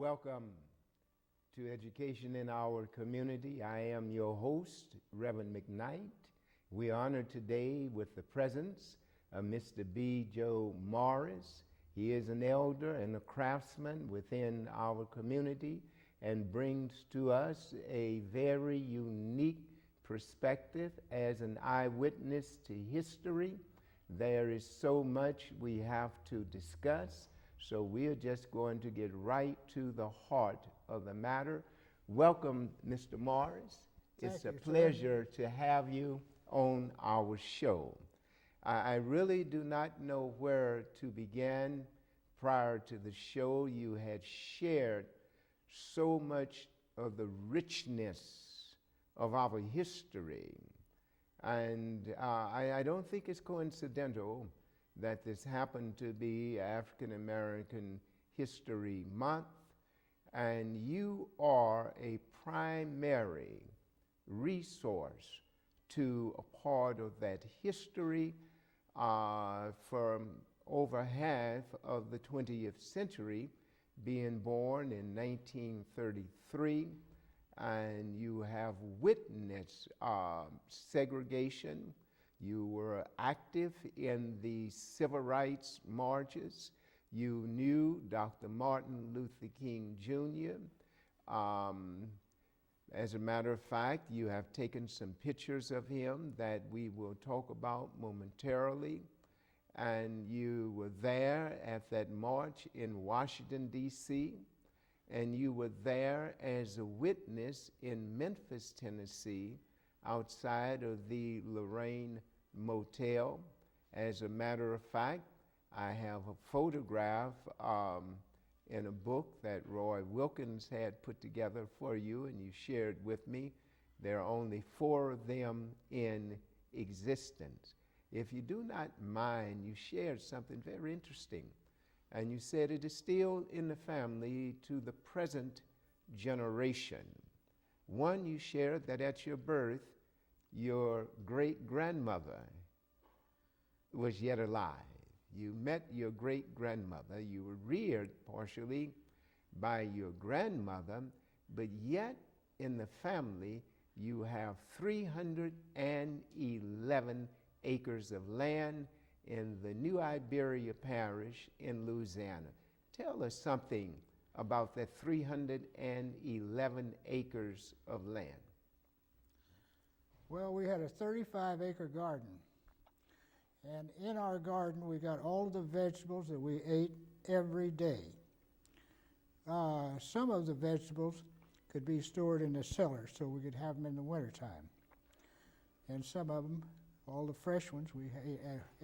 Welcome to Education in Our Community. I am your host, Reverend McKnight. We honor today with the presence of Mr. B. Joe Morris. He is an elder and a craftsman within our community and brings to us a very unique perspective as an eyewitness to history. There is so much we have to discuss, so we are just going to get right to the heart of the matter. Welcome, Mr. Morris. It's a pleasure to have you on our show. I really do not know where to begin. Prior to the show, you had shared so much of the richness of our history. And I don't think it's coincidental that this happened to be African American History Month, and you are a primary resource to a part of that history from over half of the 20th century, being born in 1933, and you have witnessed segregation. You were active in the civil rights marches. You knew Dr. Martin Luther King Jr. As a matter of fact, you have taken some pictures of him that we will talk about momentarily. And you were there at that march in Washington, D.C., and you were there as a witness in Memphis, Tennessee, outside of the Lorraine Motel. As a matter of fact, I have a photograph in a book that Roy Wilkins had put together for you and you shared with me. There are only 4 of them in existence. If you do not mind, you shared something very interesting. And you said it is still in the family to the present generation. One, you shared that at your birth, your great-grandmother was yet alive. You met your great-grandmother. You were reared partially by your grandmother, but yet in the family, you have 311 acres of land in the New Iberia Parish in Louisiana. Tell us something about that 311 acres of land. Well, we had a 35-acre garden. And in our garden, we got all the vegetables that we ate every day. Some of the vegetables could be stored in the cellar so we could have them in the wintertime. And some of them, all the fresh ones, we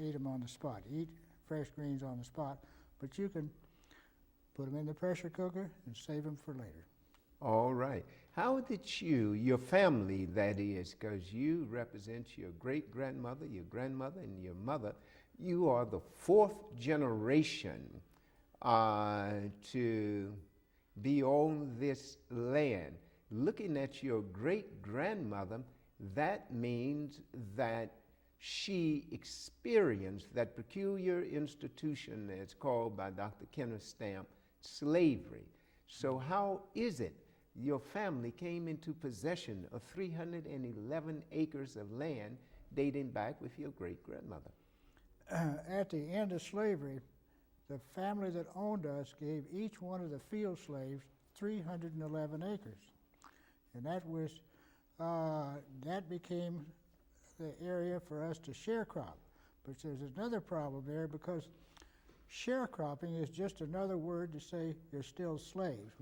ate them on the spot. Eat fresh greens on the spot, but you can put them in the pressure cooker and save them for later. All right. How did you, your family that is, because you represent your great-grandmother, your grandmother, and your mother, you are the 4th generation to be on this land. Looking at your great-grandmother, that means that she experienced that peculiar institution that's called by Dr. Kenneth Stamp slavery. So how is it your family came into possession of 311 acres of land dating back with your great-grandmother? At the end of slavery, the family that owned us gave each one of the field slaves 311 acres. And that became the area for us to sharecrop. But there's another problem there because sharecropping is just another word to say you're still slaves.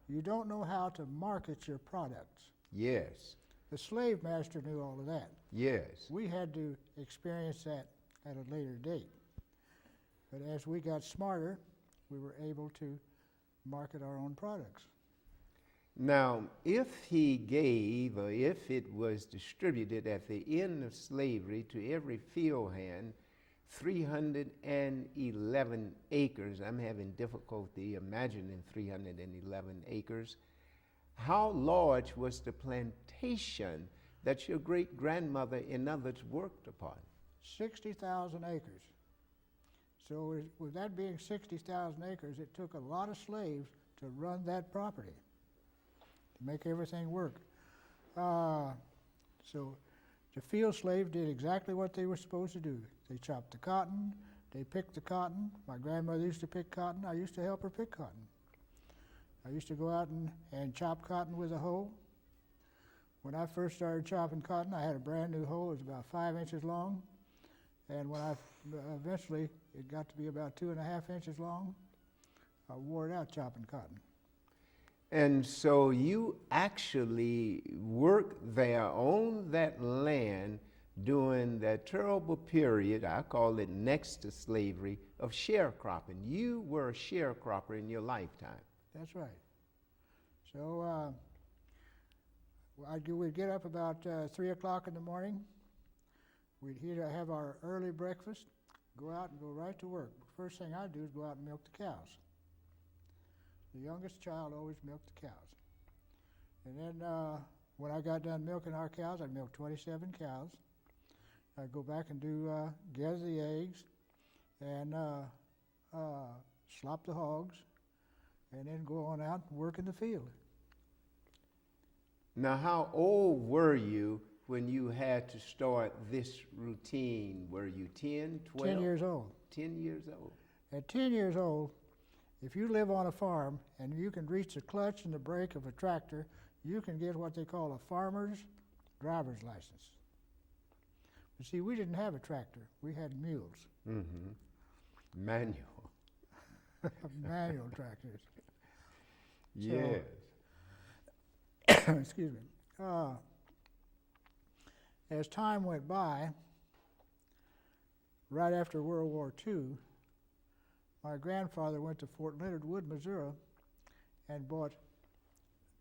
You don't know how to market your products. Yes. The slave master knew all of that. Yes. We had to experience that at a later date. But as we got smarter, we were able to market our own products. Now, if he gave, or if it was distributed at the end of slavery to every field hand, 311 acres, I'm having difficulty imagining 311 acres. How large was the plantation that your great-grandmother, in others, worked upon? 60,000 acres. So with that being 60,000 acres, it took a lot of slaves to run that property, to make everything work. So the field slave did exactly what they were supposed to do. They chopped the cotton, they picked the cotton. My grandmother used to pick cotton. I used to help her pick cotton. I used to go out and chop cotton with a hoe. When I first started chopping cotton, I had a brand new hoe. It was about 5 inches long. And when eventually it got to be about 2.5 inches long, I wore it out chopping cotton. And so you actually worked there on that land during that terrible period, I call it next to slavery, of sharecropping. You were a sharecropper in your lifetime. That's right. So we'd get up about 3 o'clock in the morning. We'd have our early breakfast, go out and go right to work. First thing I'd do is go out and milk the cows. The youngest child always milked the cows. And then when I got done milking our cows, I'd milk 27 cows. I'd go back and gather the eggs and slop the hogs, and then go on out and work in the field. Now, how old were you when you had to start this routine? Were you 10, 12? 10 years old. 10 years old. At 10 years old, if you live on a farm and you can reach the clutch and the brake of a tractor, you can get what they call a farmer's driver's license. But see, we didn't have a tractor. We had mules. Mm-hmm. Manual. Manual tractors. Yes. So, excuse me. As time went by, right after World War II, my grandfather went to Fort Leonard Wood, Missouri, and bought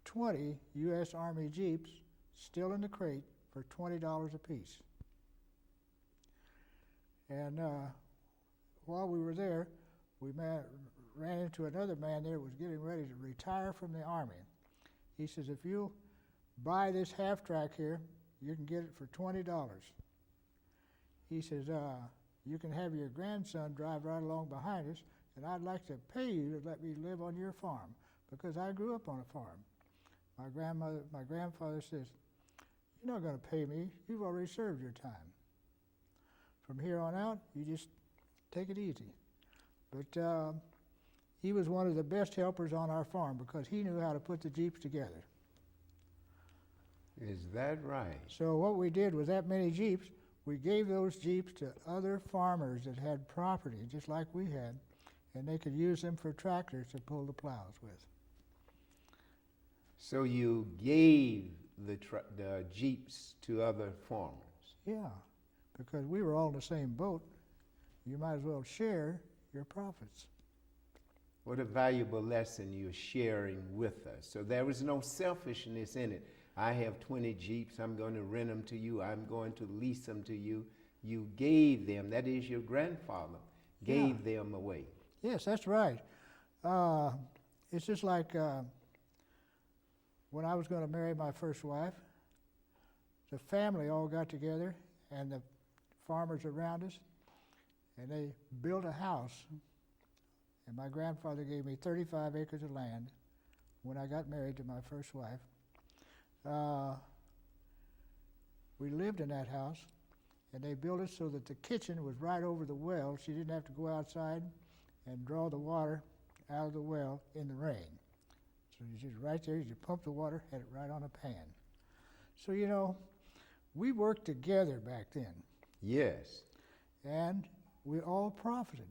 20 U.S. Army Jeeps, still in the crate, for $20 apiece. And while we were there, we ran into another man there who was getting ready to retire from the Army. He says, if you buy this half-track here, you can get it for $20. He says, you can have your grandson drive right along behind us, and I'd like to pay you to let me live on your farm, because I grew up on a farm. My grandfather says, you're not going to pay me. You've already served your time. From here on out, you just take it easy. But he was one of the best helpers on our farm because he knew how to put the Jeeps together. Is that right? So what we did with that many Jeeps, we gave those Jeeps to other farmers that had property, just like we had, and they could use them for tractors to pull the plows with. So you gave the Jeeps to other farmers? Yeah, because we were all in the same boat. You might as well share your profits. What a valuable lesson you're sharing with us. So there was no selfishness in it. I have 20 Jeeps, I'm going to rent them to you, I'm going to lease them to you. You gave them, that is your grandfather, gave them away. Yes, that's right. It's just like when I was going to marry my first wife, the family all got together and the farmers around us, and they built a house. And my grandfather gave me 35 acres of land when I got married to my first wife. We lived in that house, and they built it so that the kitchen was right over the well. She didn't have to go outside and draw the water out of the well in the rain. So you just right there, you pump the water, had it right on a pan. So, you know, we worked together back then. Yes. And we all profited.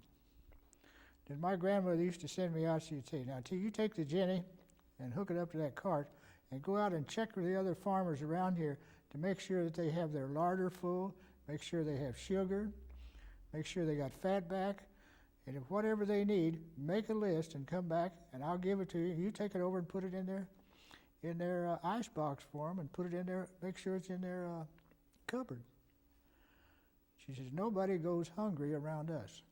Then my grandmother used to send me out, she'd say, now, you take the Jenny and hook it up to that cart and go out and check with the other farmers around here to make sure that they have their larder full, make sure they have sugar, make sure they got fat back, and if whatever they need, make a list and come back and I'll give it to you. You take it over and put it in their ice box for them and put it in there, make sure it's in their cupboard. She says, nobody goes hungry around us.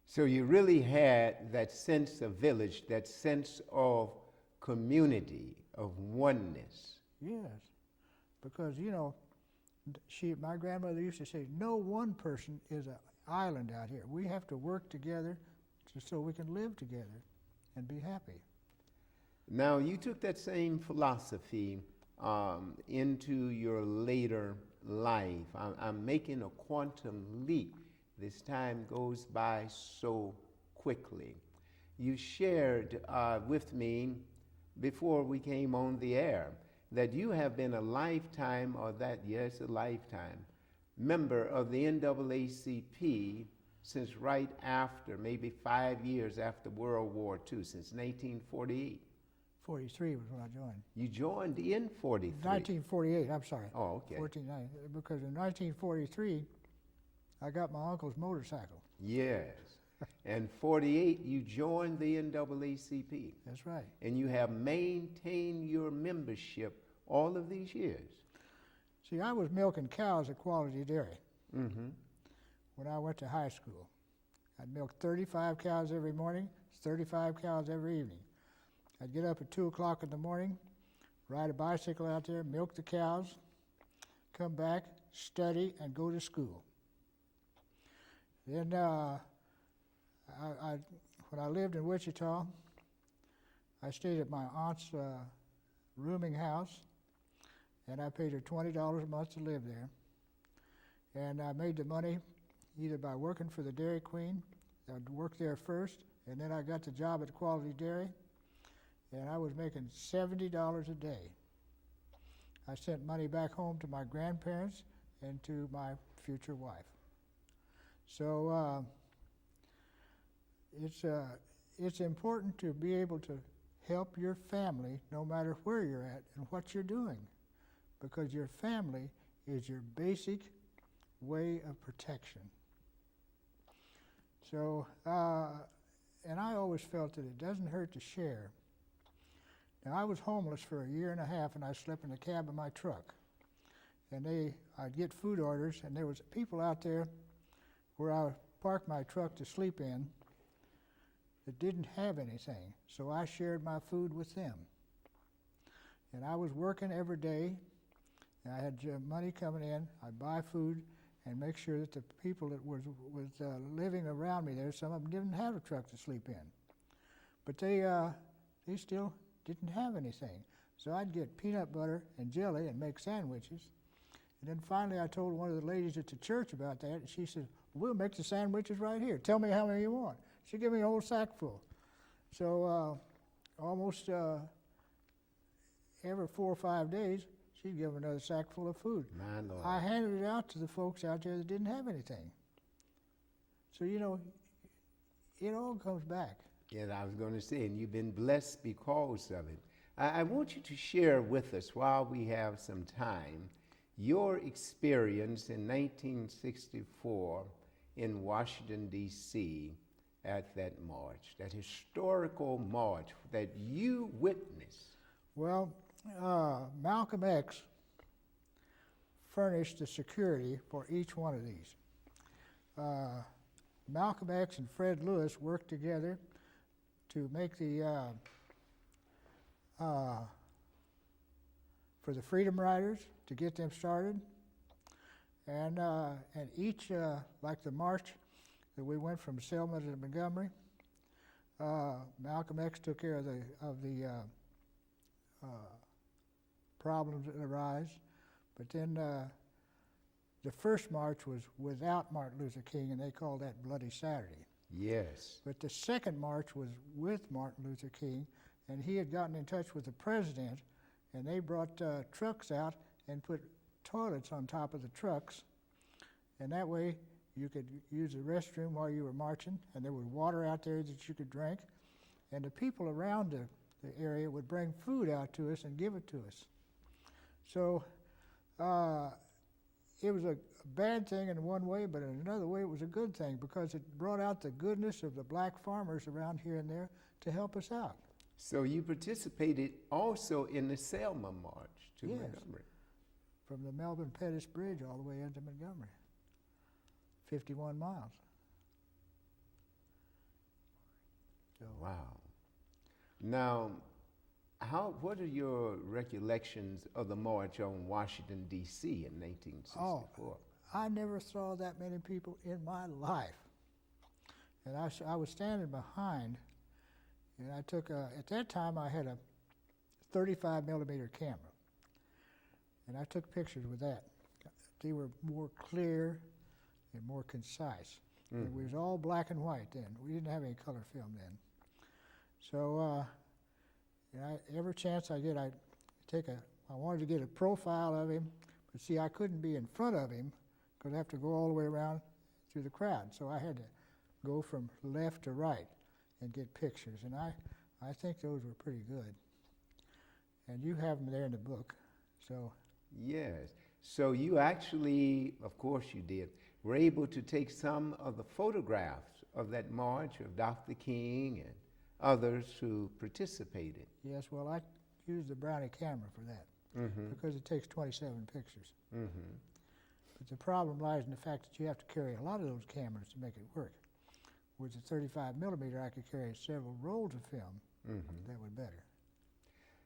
So you really had that sense of village, that sense of community, of oneness. Yes, because, you know, my grandmother used to say, no one person is an island out here. We have to work together so we can live together and be happy. Now, you took that same philosophy into your later life. I'm making a quantum leap. This time goes by so quickly. You shared with me before we came on the air that you have been a lifetime, or that, yes, a lifetime, member of the NAACP since right after, maybe 5 years after World War II, since 1948. 43 was when I joined. You joined in 43. 1948, I'm sorry. Oh, okay. Because in 1943, I got my uncle's motorcycle. Yes. And 48, you joined the NAACP. That's right. And you have maintained your membership all of these years. See, I was milking cows at Quality Dairy Mm-hmm. when I went to high school. I'd milk 35 cows every morning, 35 cows every evening. I'd get up at 2 o'clock in the morning, ride a bicycle out there, milk the cows, come back, study, and go to school. Then when I lived in Wichita, I stayed at my aunt's rooming house, and I paid her $20 a month to live there. And I made the money either by working for the Dairy Queen. I'd work there first, and then I got the job at Quality Dairy, and I was making $70 a day. I sent money back home to my grandparents and to my future wife. So it's important to be able to help your family no matter where you're at and what you're doing, because your family is your basic way of protection. So, and I always felt that it doesn't hurt to share. Now, I was homeless for a year and a half, and I slept in the cab of my truck. And I'd get food orders, and there was people out there where I parked my truck to sleep in that didn't have anything. So I shared my food with them. And I was working every day, and I had money coming in. I'd buy food and make sure that the people that was living around me there, some of them didn't have a truck to sleep in. But they still didn't have anything. So I'd get peanut butter and jelly and make sandwiches. And then finally I told one of the ladies at the church about that, and she said, "We'll make the sandwiches right here. Tell me how many you want." She gave me a whole sack full. So almost every 4 or 5 days, she'd give another sack full of food. My Lord. I handed it out to the folks out there that didn't have anything. So, you know, it all comes back. Yeah, I was going to say, and you've been blessed because of it. I want you to share with us, while we have some time, your experience in 1964 in Washington, D.C. at that march, that historical march that you witnessed. Well, Malcolm X furnished the security for each one of these. Malcolm X and Fred Lewis worked together to make the for the Freedom Riders, to get them started, and each like the march that we went from Selma to Montgomery, Malcolm X took care of the problems that arise, but then the first march was without Martin Luther King, and they called that Bloody Saturday. Yes. But the second march was with Martin Luther King, and he had gotten in touch with the president, and they brought trucks out and put toilets on top of the trucks, and that way you could use the restroom while you were marching, and there was water out there that you could drink, and the people around the area would bring food out to us and give it to us. So it was a bad thing in one way, but in another way it was a good thing, because it brought out the goodness of the black farmers around here and there to help us out. So you participated also in the Selma March to Yes. Montgomery. From the Melbourne Pettus Bridge all the way into Montgomery, 51 miles. So, Wow. Now, what are your recollections of the march on Washington, D.C. in 1964? I never saw that many people in my life. And I was standing behind, And I took, at that time I had a 35 millimeter camera. And I took pictures with that. They were more clear and more concise. It was all black and white then. We didn't have any color film then. So every chance I get, I wanted to get a profile of him, but see, I couldn't be in front of him because I have to go all the way around through the crowd. So I had to go from left to right and get pictures. And I think those were pretty good. And you have them there in the book. So. Yes. So you actually, of course you did, were able to take some of the photographs of that march of Dr. King and others who participated. Yes, well, I used the Brownie camera for that because it takes 27 pictures. But the problem lies in the fact that you have to carry a lot of those cameras to make it work. With the 35 millimeter, I could carry several rolls of film. That was better.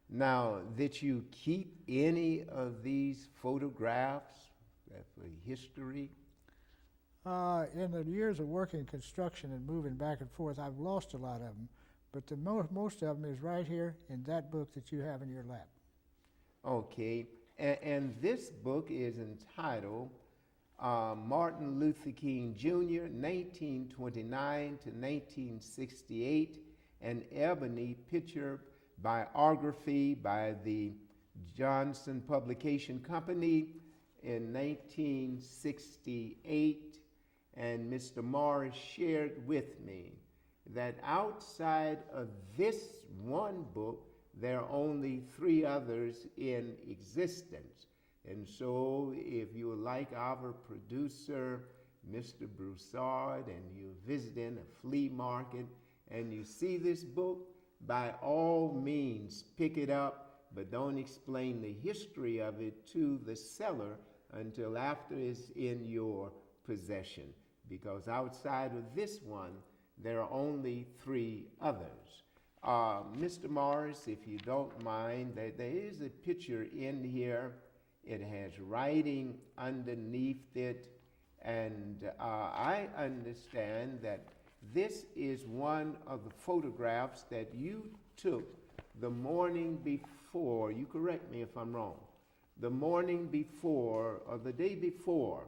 Now, did you keep any of these photographs for history? In the years of working construction and moving back and forth, I've lost a lot of them. But the most of them is right here in that book that you have in your lap. Okay. And this book is entitled Martin Luther King Jr., 1929 to 1968, an ebony picture biography by the Johnson Publication Company in 1968. And Mr. Morris shared with me that outside of this one book, there are only 3 others in existence. And so if you like our producer, Mr. Broussard, and you're visiting a flea market and you see this book, by all means pick it up, but don't explain the history of it to the seller until after it's in your possession. Because outside of this one, there are only 3 others. Mr. Morris, if you don't mind, there is a picture in here. It has writing underneath it, and I understand that this is one of the photographs that you took the morning before, you correct me if I'm wrong, the morning before or the day before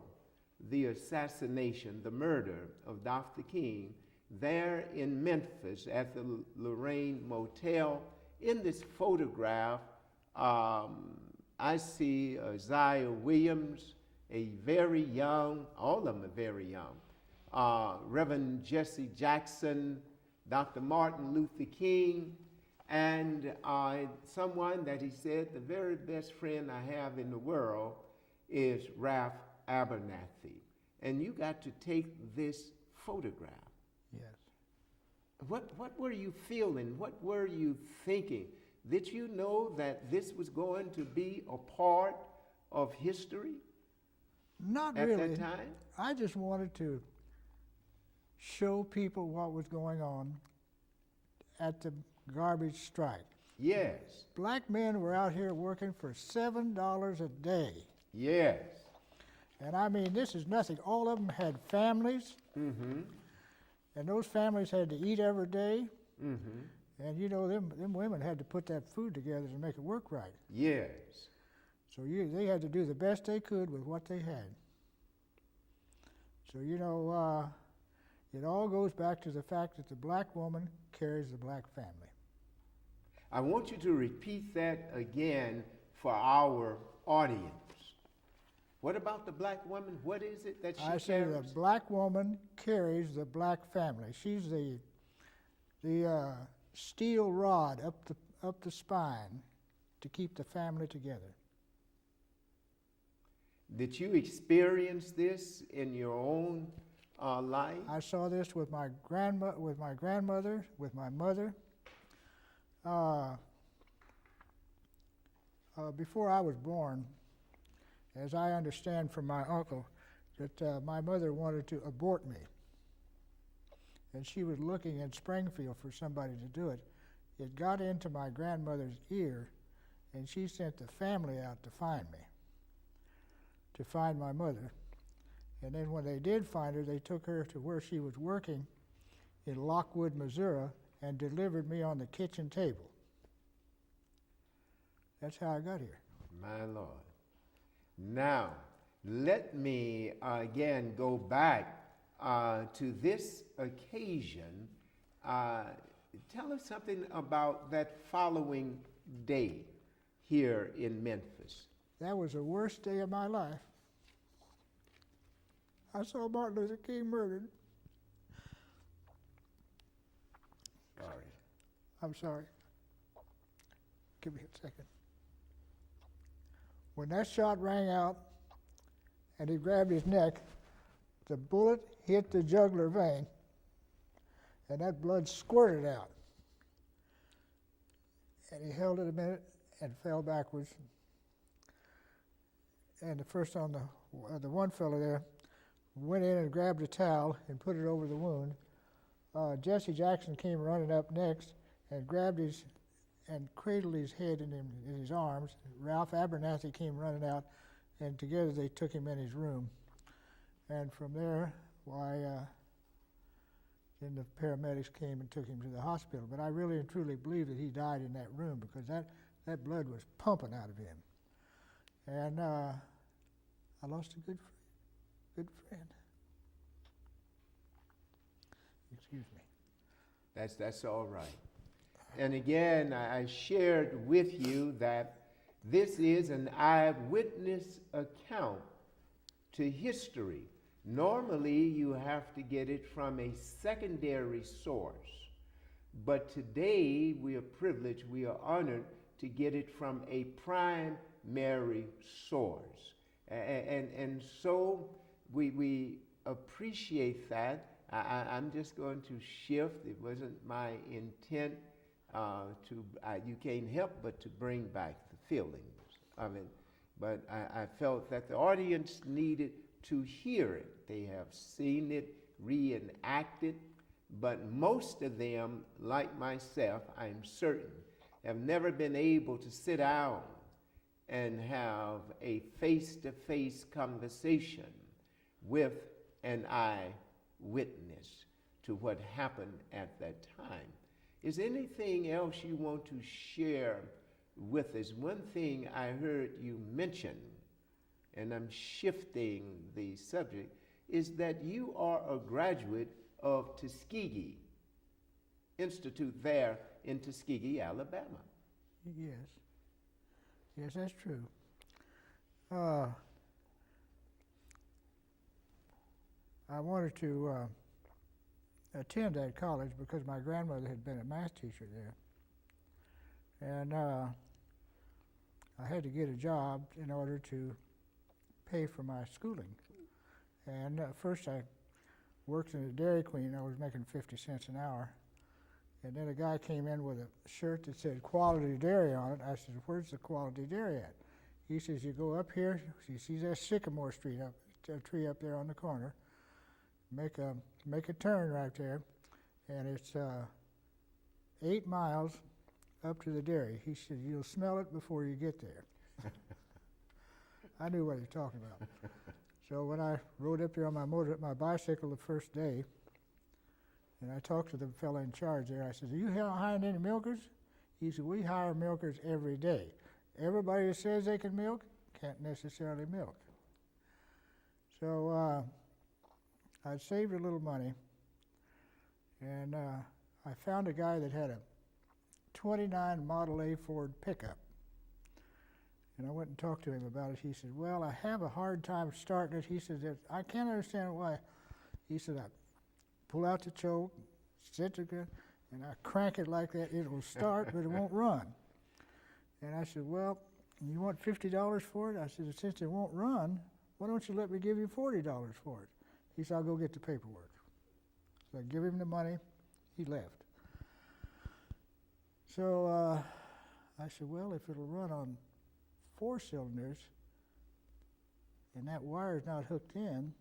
the assassination, the murder of Dr. King, there in Memphis at the Lorraine Motel. In this photograph, I see Isaiah Williams, a very young, all of them are very young, Reverend Jesse Jackson, Dr. Martin Luther King, and someone that he said the very best friend I have in the world is Ralph Abernathy. And you got to take this photograph. Yes. What were you feeling? What were you thinking? Did you know that this was going to be a part of history? Not at really. That time? I just wanted to show people what was going on at the garbage strike. Yes. Black men were out here working for $7 a day. Yes. And I mean, this is nothing. All of them had families. And those families had to eat every day. And you know, them women had to put that food together to make it work right. Yes. So they had to do the best they could with what they had. So, you know, it all goes back to the fact that the black woman carries the black family. I want you to repeat that again for our audience. What about the black woman? What is it that she carries? I say the black woman carries the black family. She's the steel rod up the spine to keep the family together. Did you experience this in your own life? I saw this with my grandmother, with my mother. Before I was born, as I understand from my uncle, that my mother wanted to abort me. And she was looking in Springfield for somebody to do it. It got into my grandmother's ear, and she sent the family out to find me, to find my mother. And then when they did find her, they took her to where she was working in Lockwood, Missouri, and delivered me on the kitchen table. That's how I got here. My Lord. Now, let me again go back to this occasion. Tell us something about that following day here in Memphis. That was the worst day of my life. I saw Martin Luther King murdered. Sorry. I'm sorry. Give me a second. When that shot rang out and he grabbed his neck, the bullet hit the jugular vein and that blood squirted out. And he held it a minute and fell backwards. And the one fellow there went in and grabbed a towel and put it over the wound. Jesse Jackson came running up next and grabbed his and cradled his head in his arms. Ralph Abernathy came running out, and together they took him in his room. And from there, then the paramedics came and took him to the hospital. But I really and truly believe that he died in that room because that blood was pumping out of him. And I lost a good friend. Excuse me. That's all right. And again, I shared with you that this is an eyewitness account to history. Normally, you have to get it from a secondary source. But today, we are privileged, we are honored to get it from a primary source. And so we appreciate that. I'm just going to shift. It wasn't my intent you can't help but to bring back the feelings of it. But I felt that the audience needed to hear it. They have seen it reenacted, but most of them, like myself, I'm certain, have never been able to sit down and have a face-to-face conversation with an eyewitness to what happened at that time. Is there anything else you want to share with us? One thing I heard you mention, and I'm shifting the subject, is that you are a graduate of Tuskegee Institute there in Tuskegee, Alabama. Yes. Yes, that's true. I wanted to attend that college because my grandmother had been a math teacher there. And I had to get a job in order to pay for my schooling. And first I worked in a Dairy Queen. I was making 50 cents an hour. And then a guy came in with a shirt that said Quality Dairy on it. I said, where's the Quality Dairy at? He says, you go up here, you see that Sycamore Street, a tree up there on the corner. Make a turn right there, and it's 8 miles up to the dairy. He said, you'll smell it before you get there. I knew what he was talking about. So when I rode up there on my bicycle the first day, and I talked to the fellow in charge there, I said, are you hiring any milkers? He said, we hire milkers every day. Everybody that says they can milk can't necessarily milk. So I saved a little money, and I found a guy that had a 29 Model A Ford pickup. And I went and talked to him about it. He said, well, I have a hard time starting it. He said, I can't understand why. He said, I pull out the choke, and I crank it like that. It will start, but it won't run. And I said, well, you want $50 for it? I said, since it won't run, why don't you let me give you $40 for it? He said, I'll go get the paperwork. So I give him the money. He left. So I said, well, if it'll run on 4 cylinders and that wire is not hooked in,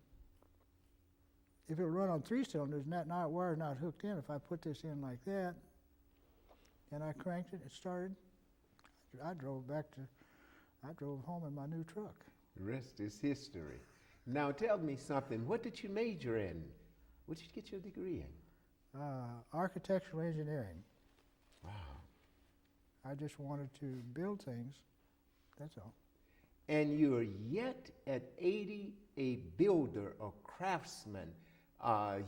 if it'll run on 3 cylinders and that wire is not hooked in, if I put this in like that, and I cranked it, it started, I drove home in my new truck. The rest is history. Now tell me something. What did you major in? What did you get your degree in? Architectural engineering. Wow. I just wanted to build things, that's all. And you're yet at 80 a builder, a craftsman.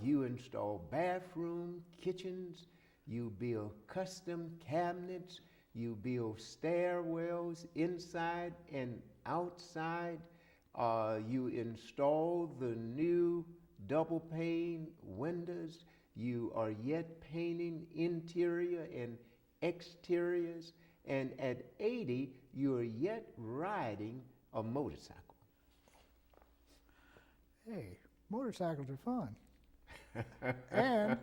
You install bathroom, kitchens, you build custom cabinets, you build stairwells inside and outside. You install the new double pane windows. You are yet painting interior and exteriors. And at 80, you are yet riding a motorcycle. Hey, motorcycles are fun. And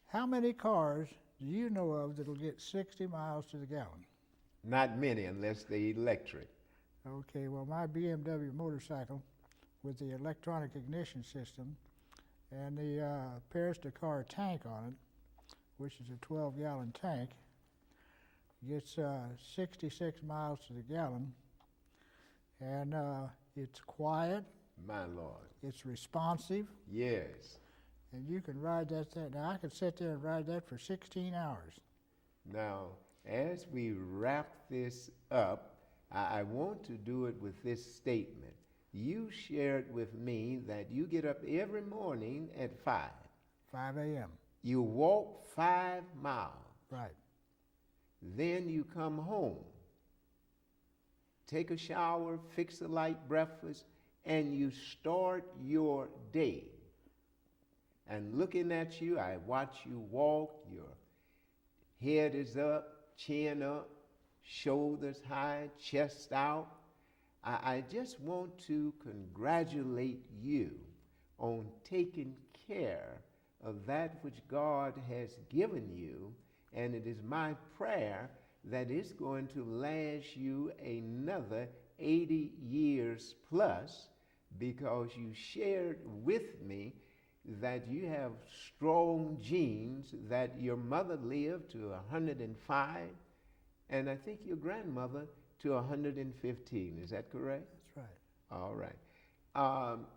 how many cars do you know of that'll get 60 miles to the gallon? Not many unless they're electric. Okay, well, my BMW motorcycle with the electronic ignition system and the Paris Dakar tank on it, which is a 12-gallon tank, gets 66 miles to the gallon, and it's quiet. My Lord. It's responsive. Yes. And you can ride that thing. Now, I could sit there and ride that for 16 hours. Now, as we wrap this up, I want to do it with this statement. You shared with me that you get up every morning at 5. 5 a.m. You walk 5 miles. Right. Then you come home, take a shower, fix a light breakfast, and you start your day. And looking at you, I watch you walk, your head is up, chin up, shoulders high, chest out. I just want to congratulate you on taking care of that which God has given you, and it is my prayer that it's going to last you another 80 years plus, because you shared with me that you have strong genes, that your mother lived to 105, and I think your grandmother to 115. Is that correct? That's right. All right.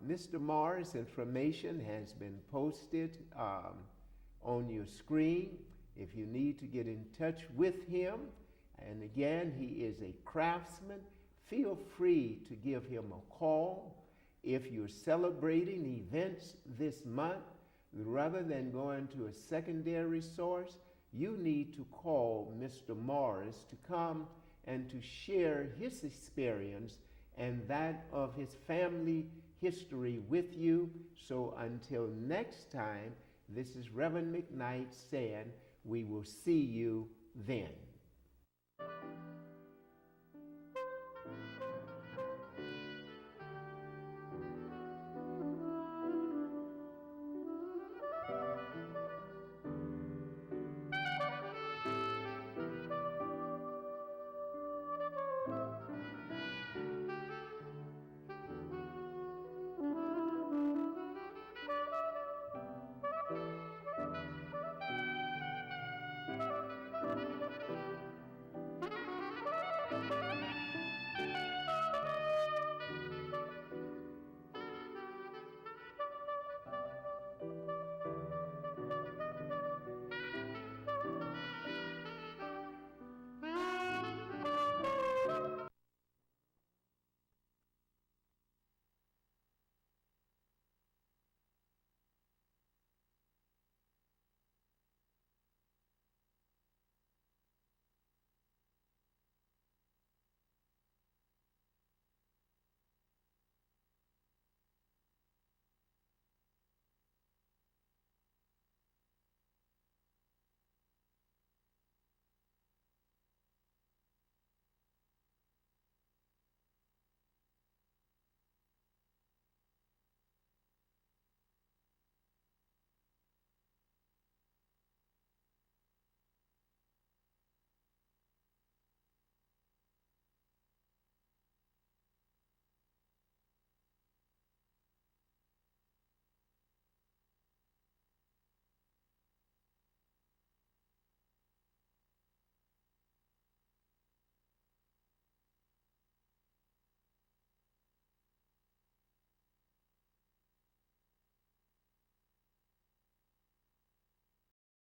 Mr. Morris, information has been posted on your screen if you need to get in touch with him. And again, he is a craftsman. Feel free to give him a call. If you're celebrating events this month, rather than going to a secondary source, you need to call Mr. Morris to come and to share his experience and that of his family history with you. So until next time, this is Reverend McKnight saying, we will see you then.